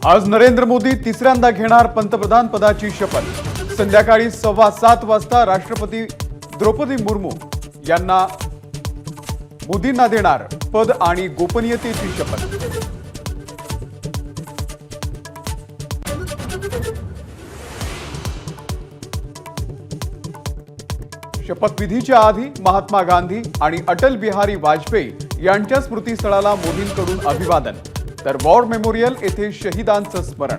आज नरेंद्र मोदी तिसऱ्यांदा घेणार पंतप्रधान पदाची शपथ। संध्याकाळी 7:15 वाजता राष्ट्रपती द्रौपदी मुर्मू यांना मोदींना देणार पद आणि गोपनीयतेची शपथ। शपथविधीच्या आधी महात्मा गांधी आणि अटल बिहारी वाजपेयी यांच्या स्मृतीस्थळाला मोदींकडून अभिवादन, तर वॉर मेमोरियल येथे शहीदांचं स्मरण।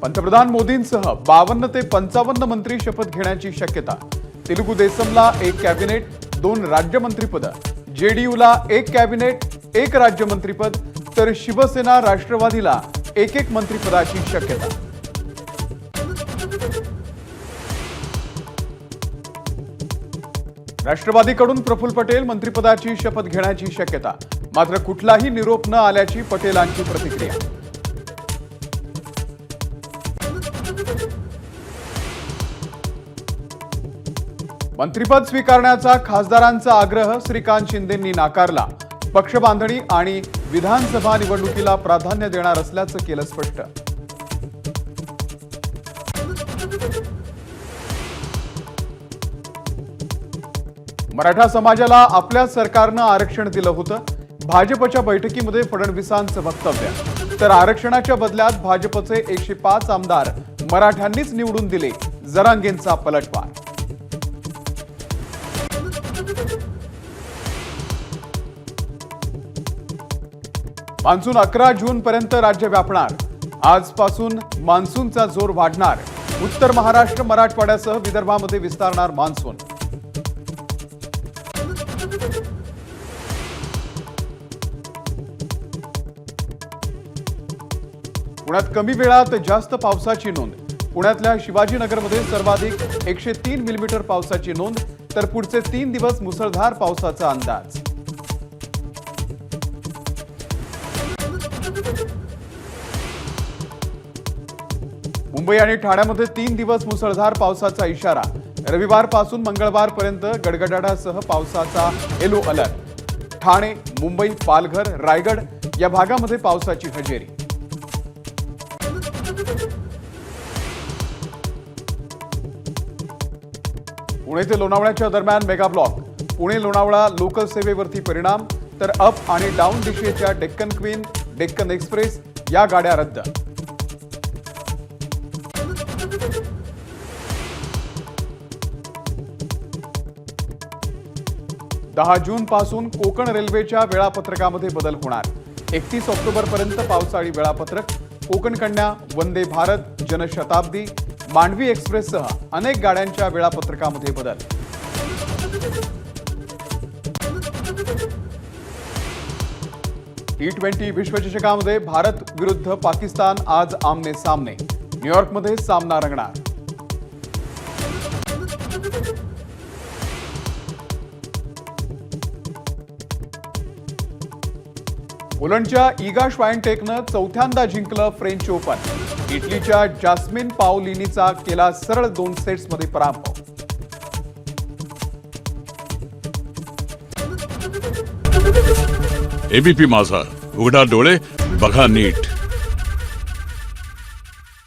पंतप्रधान मोदींसह 52 ते 55 मंत्री शपथ घेण्याची शक्यता। तेलुगू देसमला 1 कॅबिनेट, 2 राज्यमंत्रीपद, जेडीयूला 1 कॅबिनेट, 1 राज्यमंत्रीपद, तर शिवसेना राष्ट्रवादीला 1 मंत्रिपदाची शक्यता। राष्ट्रवादीकडून प्रफुल्ल पटेल मंत्रिपदाची शपथ घेण्याची शक्यता, मात्र कुठलाही निरोप न आल्याची पटेलांची प्रतिक्रिया। मंत्रिपद स्वीकारण्याचा खासदारांचा आग्रह श्रीकांत शिंदेंनी नाकारला। पक्ष बांधणी आणि विधानसभा निवडणुकीला प्राधान्य देणार असल्याचं केलं स्पष्ट। मराठा समाजाला आपल्या सरकारनं आरक्षण दिलं होतं। भाजपच्या बैठकीमध्ये फडणवीसांचं वक्तव्य, तर आरक्षणाच्या बदल्यात भाजपचे 105 आमदार मराठ्यांनीच निवडून दिले, जरांगेंचा पलटवार। मान्सून 11 जून पर्यंत राज्य व्यापणार। आजपासून मान्सूनचा जोर वाढणार। उत्तर महाराष्ट्र, मराठवाड्यासह विदर्भामध्ये विस्तारणार मान्सून। पुण्यात कमी वेळात जास्त पावसाची नोंद। पुण्यातल्या शिवाजीनगरमध्ये सर्वाधिक 103 मिलीमीटर पावसाची नोंद, तर पुढचे 3 दिवस मुसळधार पावसाचा अंदाज। मुंबई आणि ठाण्यामध्ये 3 दिवस मुसळधार पावसाचा इशारा। रविवारपासून मंगळवारपर्यंत गडगडाटासह पावसाचा येलो अलर्ट। ठाणे, मुंबई, पालघर, रायगड या भागामध्ये पावसाची हजेरी। पुणे ते लोणावळ्याच्या दरम्यान mega block. Pune Lonavala local सेवेवरती परिणाम, तर अप आणि डाऊन दिशेच्या डेक्कन क्वीन, डेक्कन एक्सप्रेस या गाड्या रद्द। दहा जून पासून कोकण रेल्वेच्या वेळापत्रकामध्ये बदल होणार। 31 ऑक्टोबर पर्यंत पावसाळी वेळापत्रक। कोकण कन्या, वंदे भारत, जनशताब्दी, मांडवी एक्सप्रेससह अनेक गाड्यांच्या वेळापत्रकामध्ये बदल। T20 विश्वचषकामध्ये भारत विरुद्ध पाकिस्तान आज आमने सामने। न्यूयॉर्कमध्ये सामना रंगणार। पोलंडच्या इगा श्वायनटेकनं 4थ्यांदा जिंकलं फ्रेंच ओपन। इटलीच्या जास्मिन पाओलिनीचा केला सरळ 2 सेट्समध्ये पराभव। एबीपी माझा, उघडा डोळे बघा नीट।